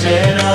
Jai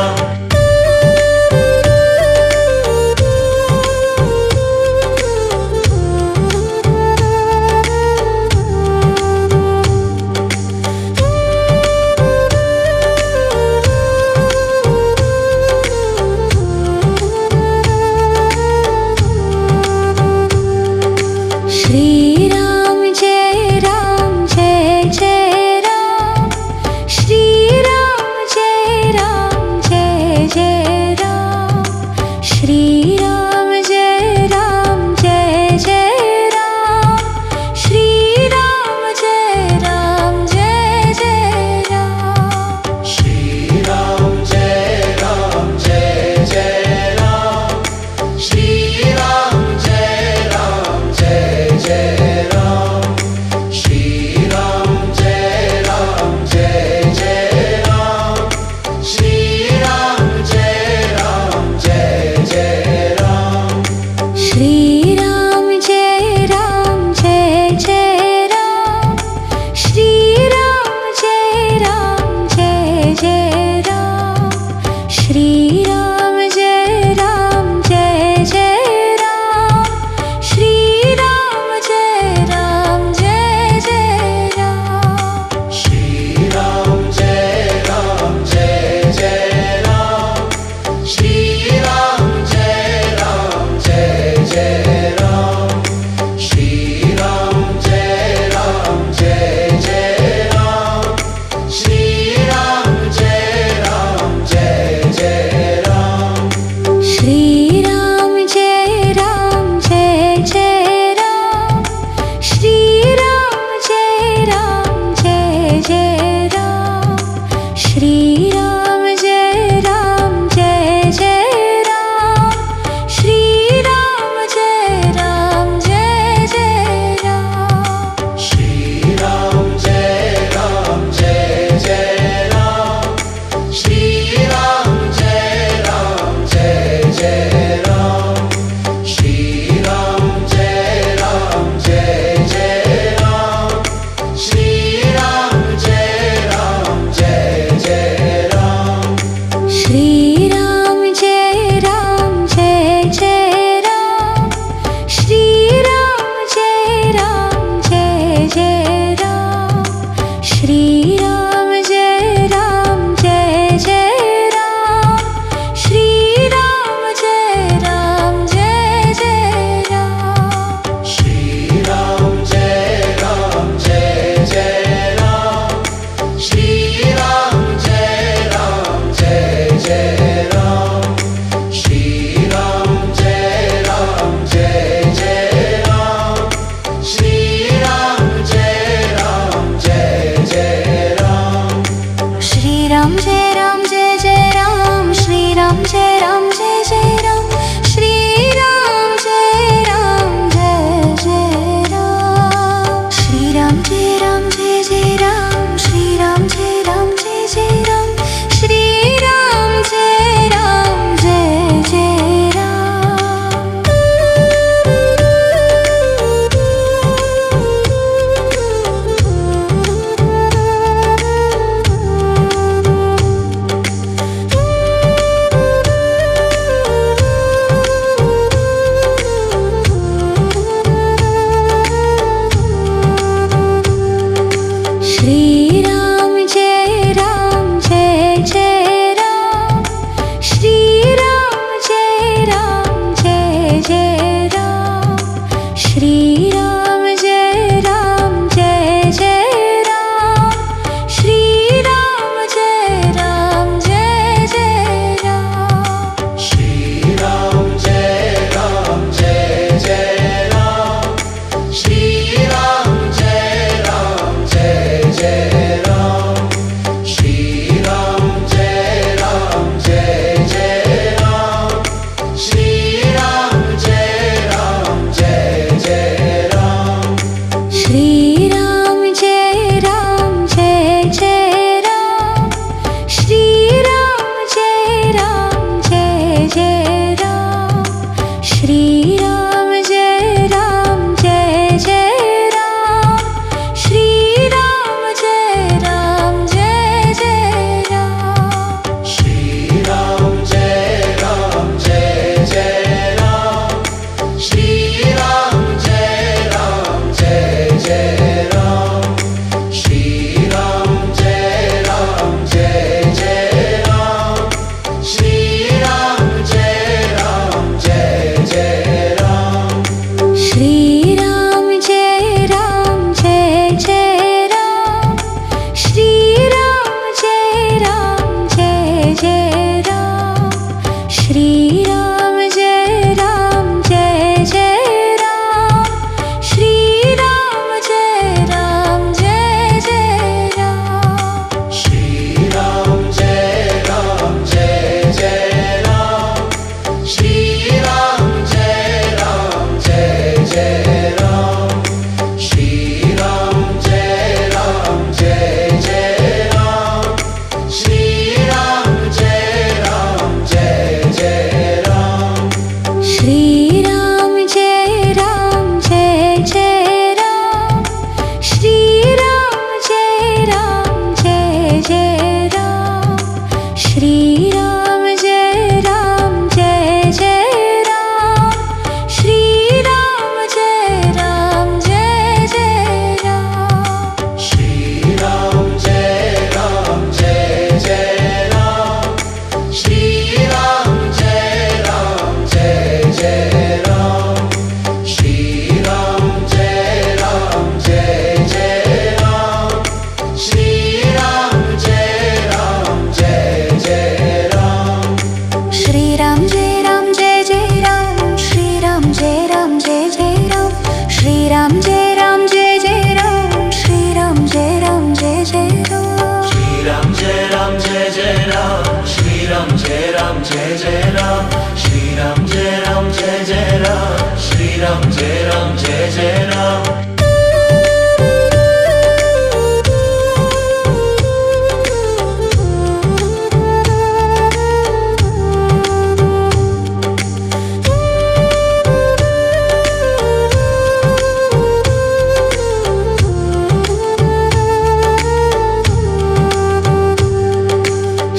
Jai Jai Ram, Shri Ram Jai Ram Jai Jai Ram, Shri Ram Jai Ram Jai Jai Ram.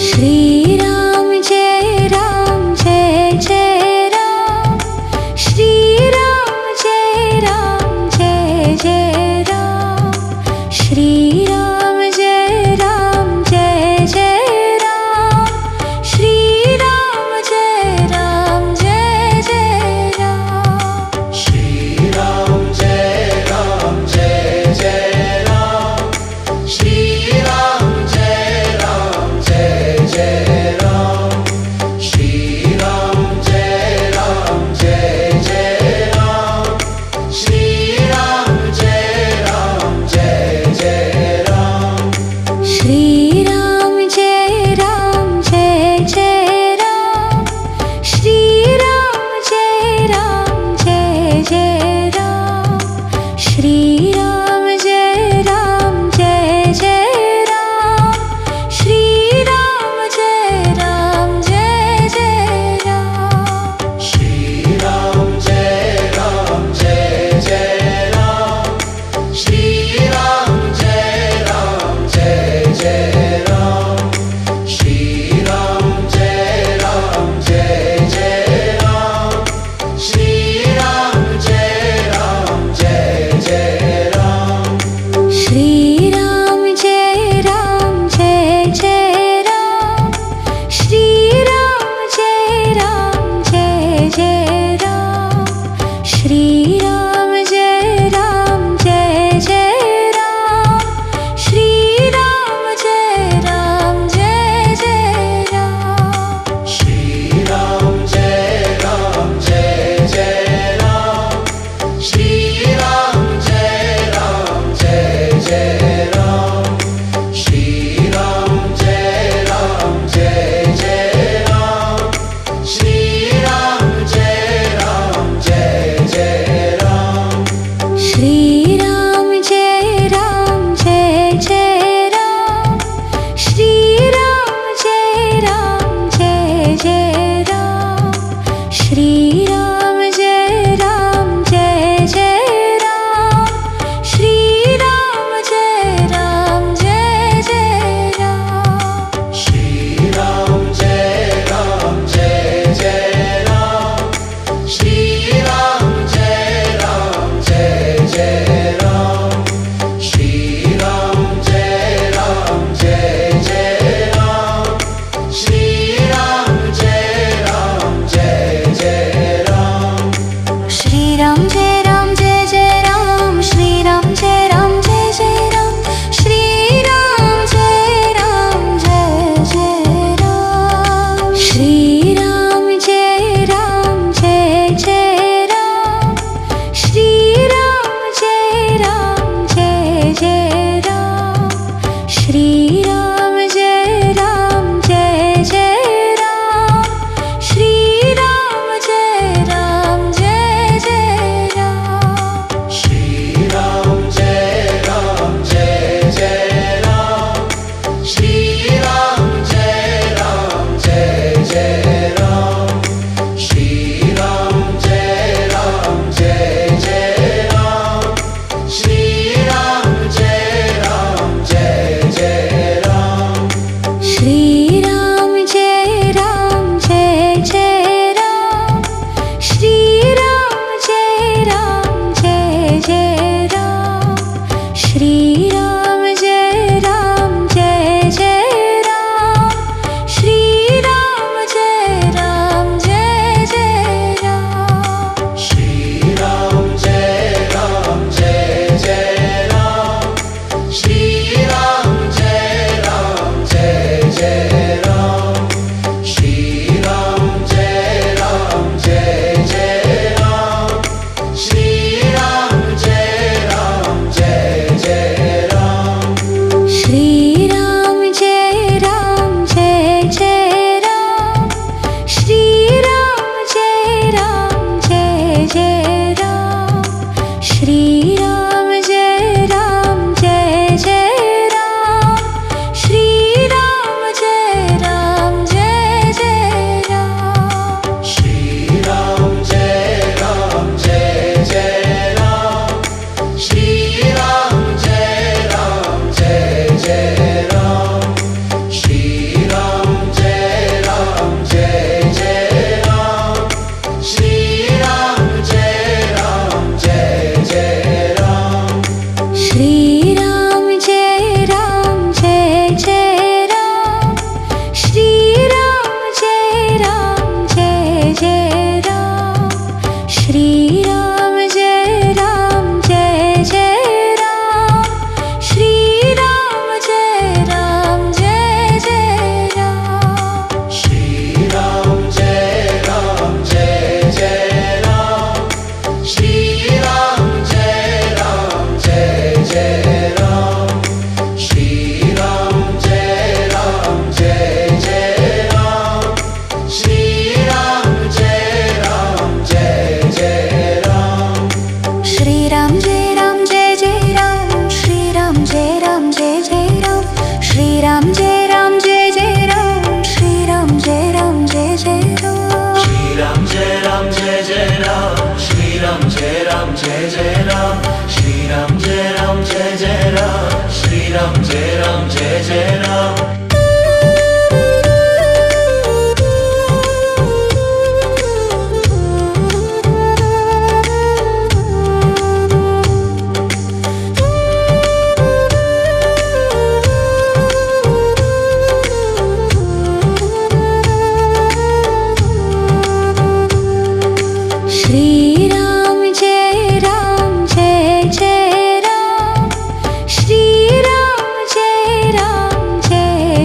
Shri Ram Jai Ram Jai Jai Ram, Shri Ram Jai Ram Jai Jai Ram, Shri Ram Jai Ram Jai Jai Ram, Shri Ram Jai Ram Jai Jai Ram. Shri Ram Jai Ram Jai Jai Ram, Shri Ram Jai Ram Jai Jai Ram, Shri Ram Jai Ram Jai Jai Ram, Shri Ram Jai Ram Jai Jai Ram. Shri Ram Jai Ram Jai Jai Ram, Shri Ram Jai Ram Jai Jai Ram, Shri Ram Jai Ram Jai Jai Ram, Shri Ram Jai Ram Jai Jai Ram. Shri Ram Jai Ram Jai Jai Ram, Shri Ram Jai Ram Jai Jai Ram, Shri Ram Jai Ram Jai Jai Ram, Shri Ram Jai Ram Jai Jai Ram. Shri Ram Jai Ram Jai Jai Ram, Shri Ram Jai Ram Jai Jai Ram, Shri Ram Jai Ram Jai Jai Ram, Shri Ram Jai Ram Jai Jai Ram. Shri Ram Jai Ram Jai Jai Ram, Shri Ram Jai Ram Jai Jai Ram, Shri Ram Jai Ram Jai Jai Ram, Shri Ram Jai Ram Jai Jai Ram. Shri Ram Jai Ram Jai Jai Ram, Shri Ram Jai Ram Jai Jai Ram, Shri Ram Jai Ram Jai Jai Ram, Shri Ram Jai Ram Jai Jai Ram. Shri Ram Jai Ram Jai Jai Ram, Shri Ram Jai Ram Jai Jai Ram, Shri Ram Jai Ram Jai Jai Ram, Shri Ram Jai Ram Jai Jai Ram. Shri Ram Jai Ram Jai Jai Ram, Shri Ram Jai Ram Jai Jai Ram, Shri Ram Jai Ram Jai Jai Ram, Shri Ram Jai Ram Jai Jai Ram, Shri Ram Jai Ram Jai Jai Ram, Shri Ram Jai Ram Jai Jai Ram, Shri Ram Jai Ram Jai Jai Jai Ram Jai Jai Ram Shriram Jai Ram Jai Jai Ram Shriram Jai Ram Jai Jai Ram Shriram Jai Ram Jai Jai Ram Shriram Jai Ram Jai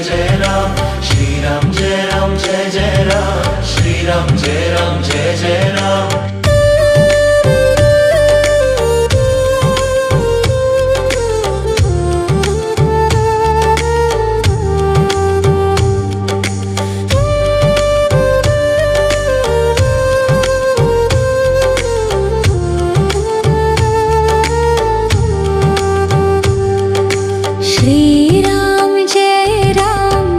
Jai Ram Shriram Jai Ram Jai Jai Ram Shriram Jai Ram Jai Jai Ram Shriram Jai Ram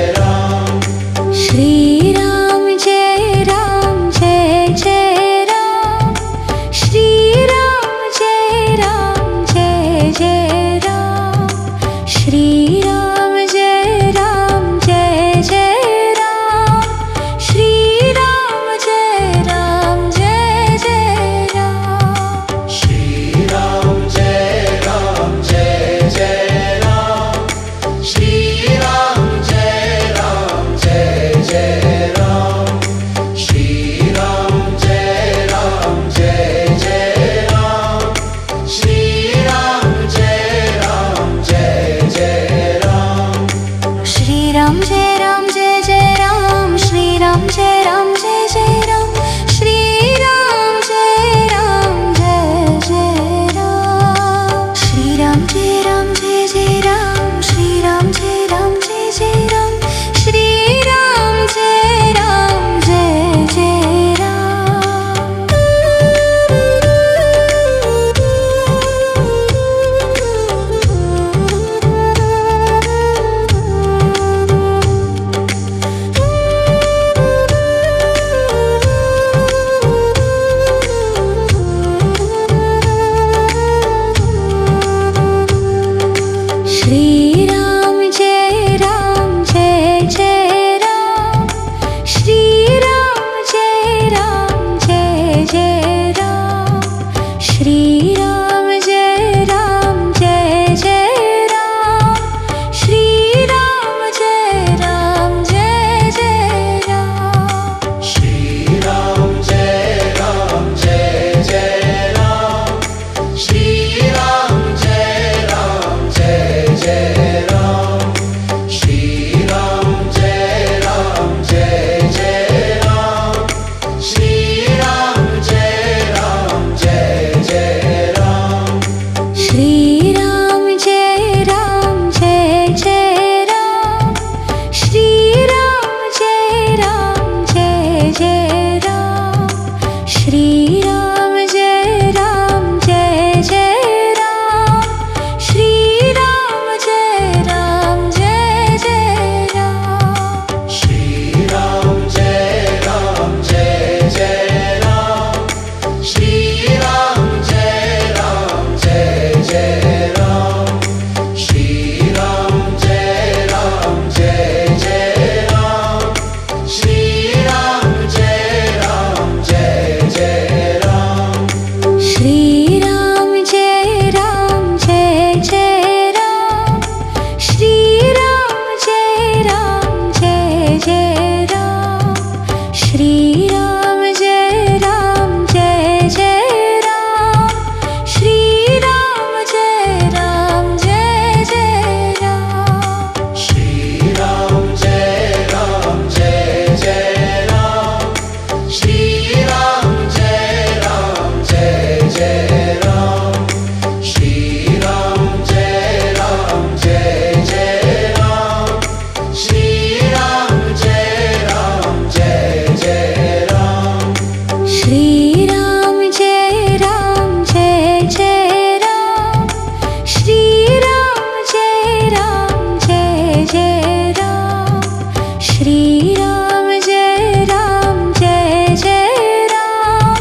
Shriram Jai Ram Jai Jai Ram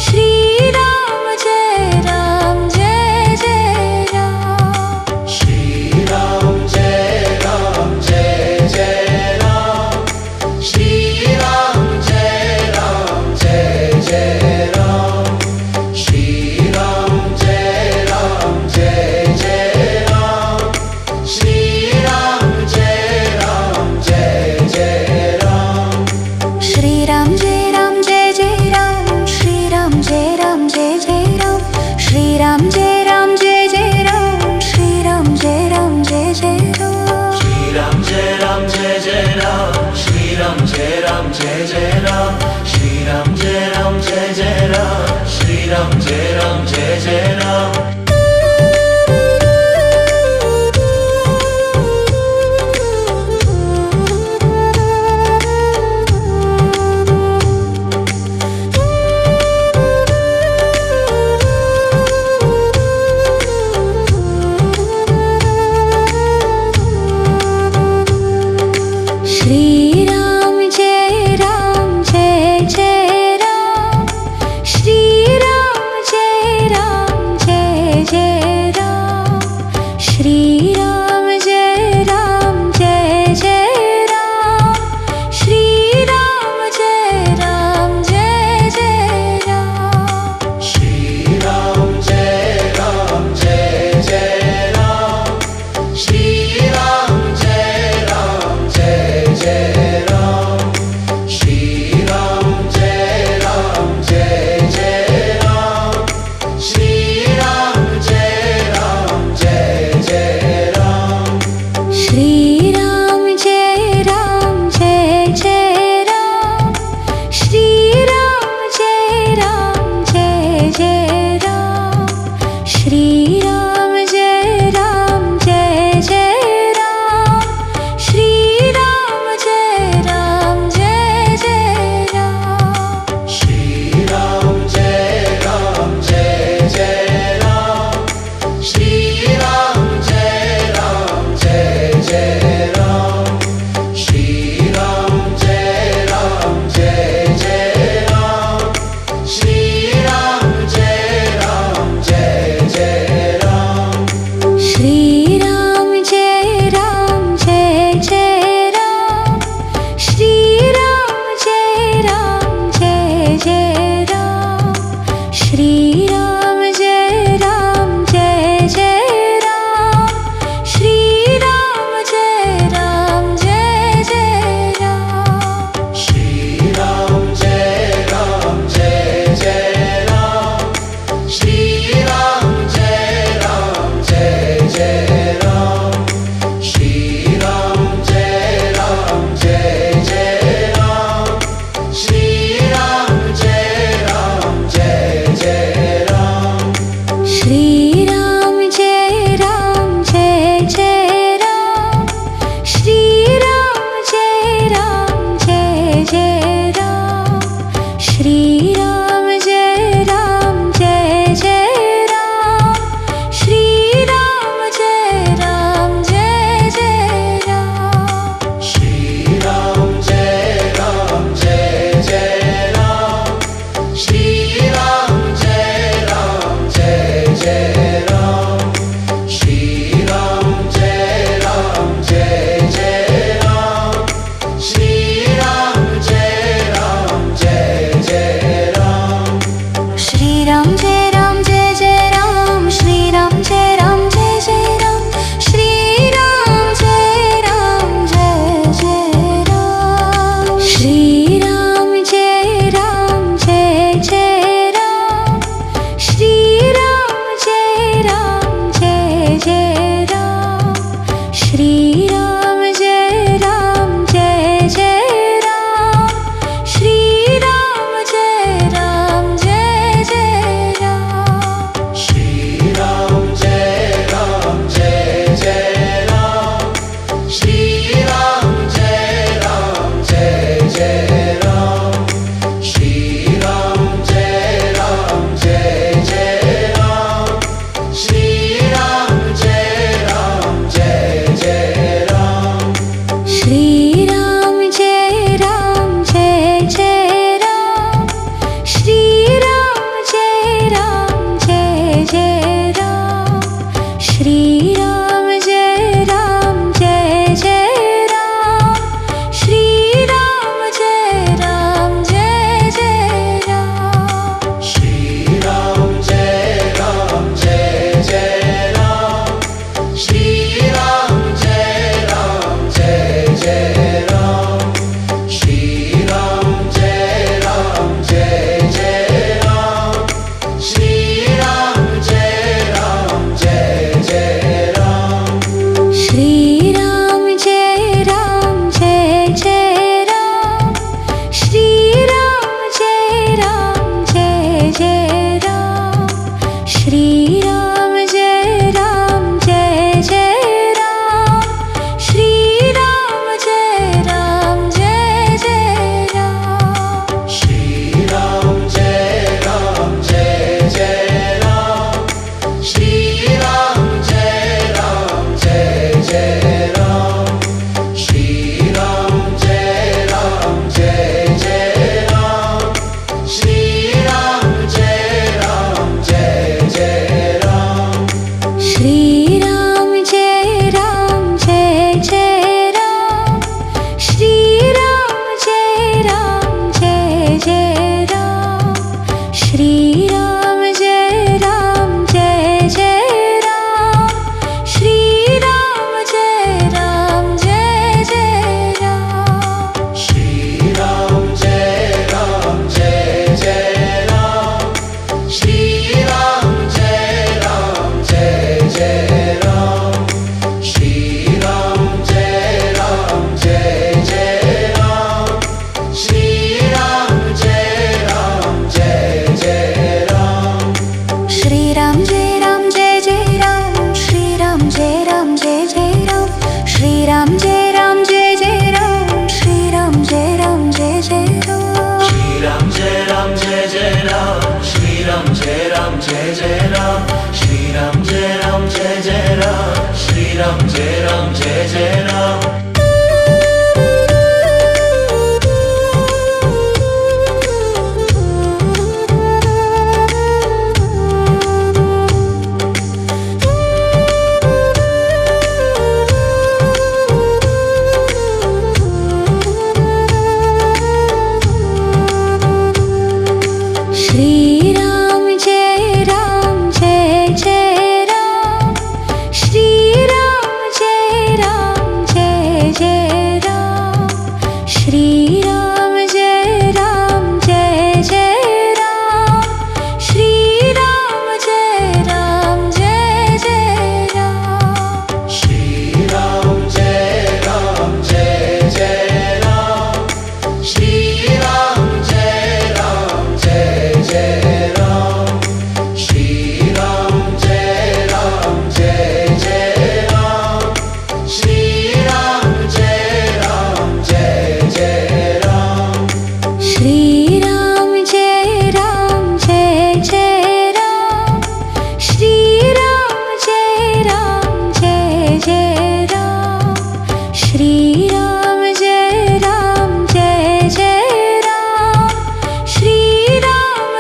Shriram Jai Ram Jai Jai Ram Shriram Jai Ram Jai Jai Ram Shriram Jai Ram Jai Jai Ram Shriram Jai Ram Jai Jai Ram Shriram Jai Ram Jai Jai Ram Shriram Jai Ram Jai Jai Ram Shriram Jai Ram Jai Jai Ram Shriram Jai Ram Jai Jai Ram Shriram Jai Ram Jai Jai Ram Shriram Jai Ram Jai Jai Ram Shriram Jai Ram Jai Jai Ram Shriram Jai Ram Jai Jai Ram Shriram Jai Ram Jai Jai Ram Shriram Jai Ram Jai Jai Ram Shriram Jai Ram Jai Shri Ram Jai Jai Ram, Shri Ram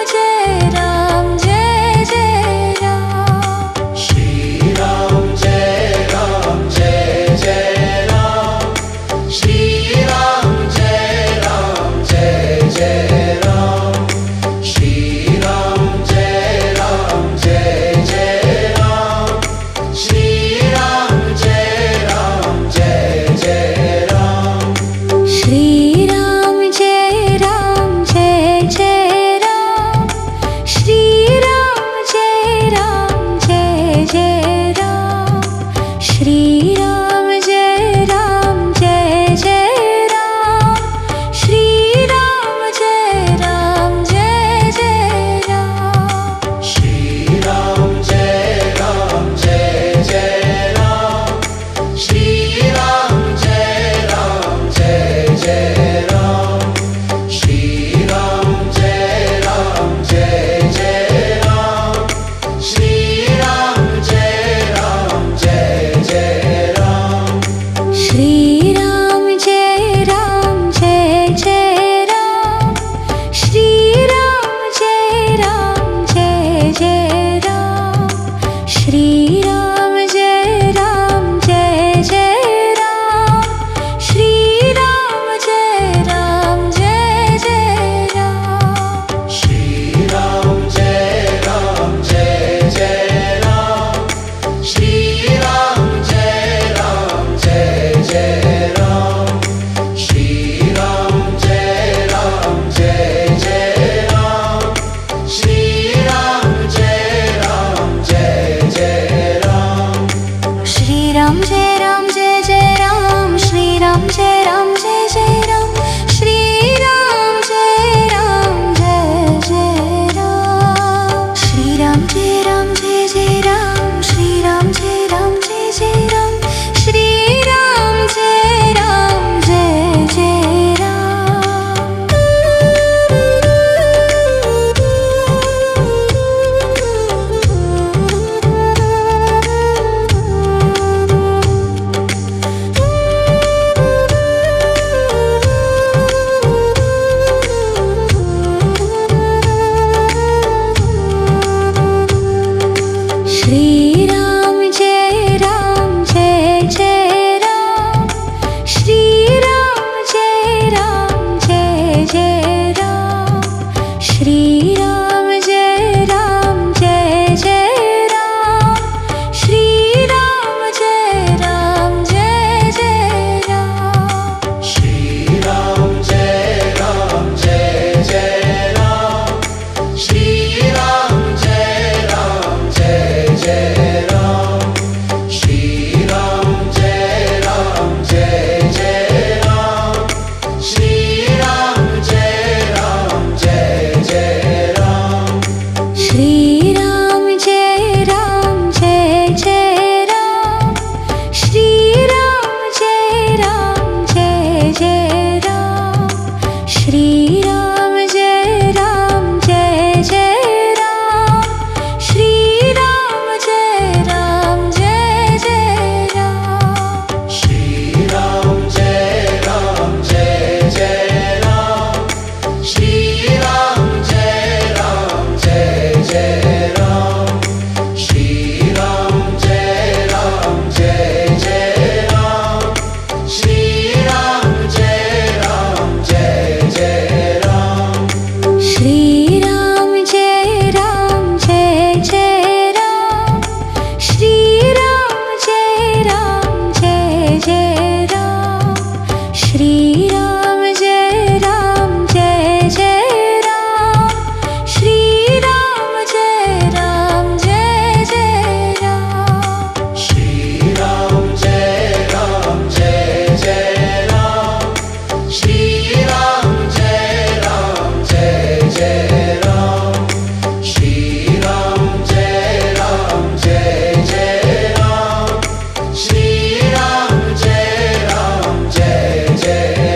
Jai Jai Ram. Shri Ram Jai Jai Ram, Shri Ram Jai Jai Ram. Shri Ram Jai Jai Ram, Shri Ram Jai Jai Ram. Shri Ram Jai Jai Ram, Shri Ram Jai Jai Ram. Shri Ram Jai Jai Ram, Shri Ram Jai Jai Ram. Shri Ram Jai Jai Ram, Shri Ram Jai Jai Ram. Shri Ram Jai Jai Ram, Shri Ram Jai Jai Ram. Shri Ram Jai Jai Ram, Shri Ram Jai Jai Ram. Shri Ram Jai Jai Ram, Shri Ram Jai Jai Ram. Shri Ram Jai Jai Ram, Shri Ram Jai Jai Ram. Shri Ram Jai Jai Ram, Shri Ram Jai Jai Ram. Shri Ram Jai Jai Ram, Shri Ram Jai Jai Ram. Shri Ram Jai Jai Ram, Shri Ram Jai Jai Ram, Shri Ram Jai Jai Ram. Shri Ram Jai Jai Shri Ram Jai Jai Ram, Shri Ram Jai Jai Ram. Shri Ram Jai Jai Ram, Shri Ram Jai Jai Ram. Shri Ram Jai Jai Ram, Shri Ram Jai Jai Ram. Shri Ram Jai Jai Ram, Shri Ram Jai Jai Ram. Shri Ram Jai Jai Ram, Shri Ram Jai Jai Ram. Shri Ram Jai Jai Ram, Shri Ram Jai Jai Ram. Shri Ram Jai Jai Ram, Shri Ram Jai Jai Ram. Shri Ram Jai Jai Ram, Shri Ram Jai Jai Ram. Shri Ram Jai Jai Ram, Shri Ram Jai Jai Ram. Shri Ram Jai Jai Ram, Shri Ram Jai Jai Ram. Shri Ram Jai Jai Ram, Shri Ram Jai Jai Ram. Shri Ram Jai Jai Ram, Shri Ram Jai Jai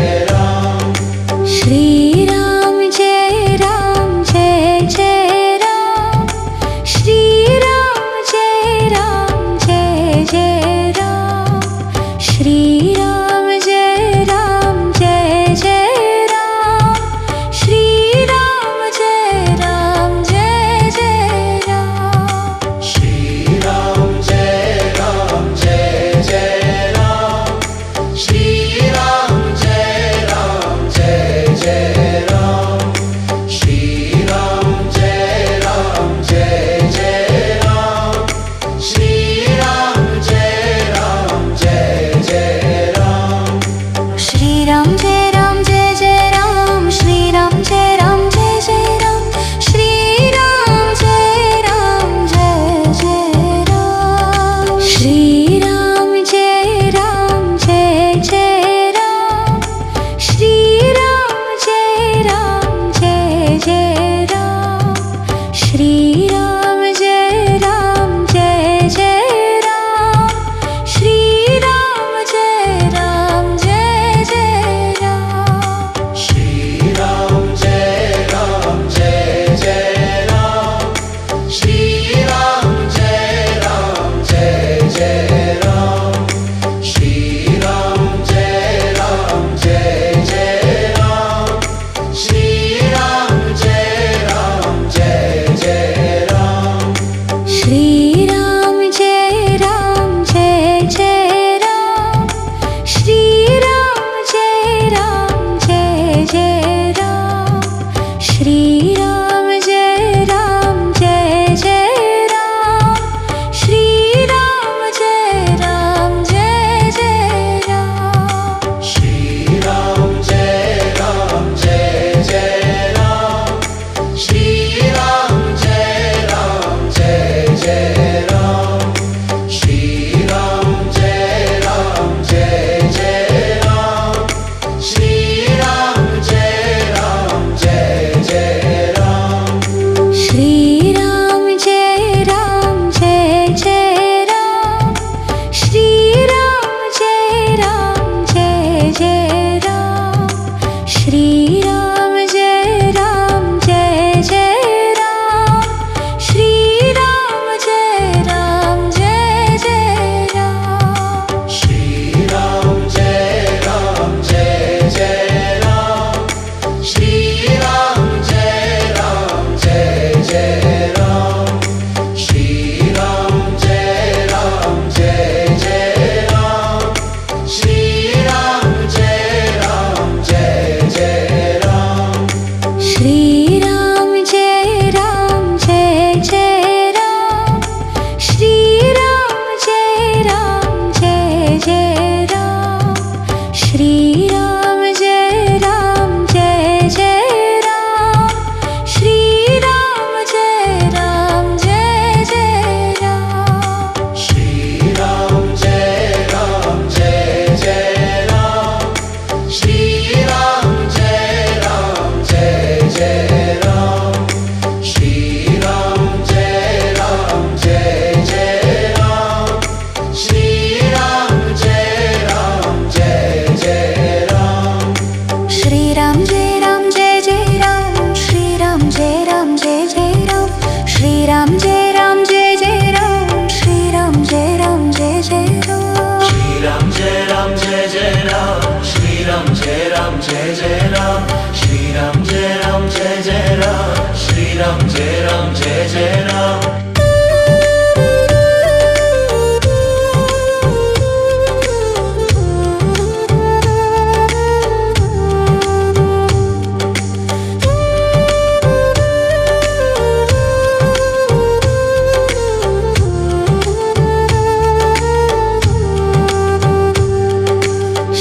Jai Jai Ram Shriram Jai Ram Jai Jai Ram Shriram Jai Ram Jai Jai Ram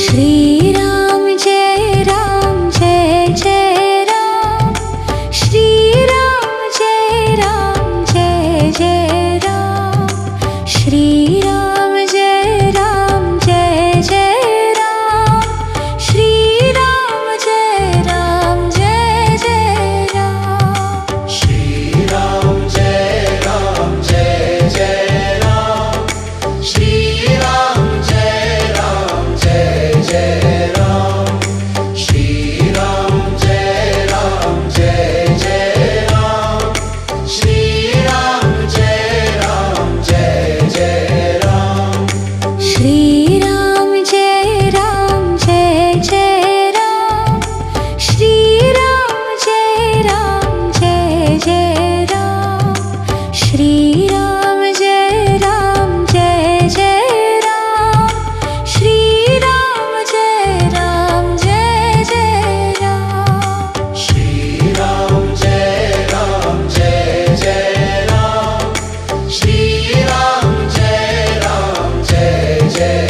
Shri Ram Jai Jai Ram Shri Ram Jai Jai Ram Shri Ram Jai Jai Ram Shri Ram Jai Jai Ram Shri Ram Jai Jai Ram Shri Ram Jai Jai Ram Shri Ram Jai Jai Ram Shri Ram Jai Jai Ram Shri Ram Jai Jai Ram Shri Ram Jai Jai Ram Shri Ram Jai Jai Ram Shri Ram Jai Jai Ram Shri Ram Jai Jai Ram Shri Ram Jai Jai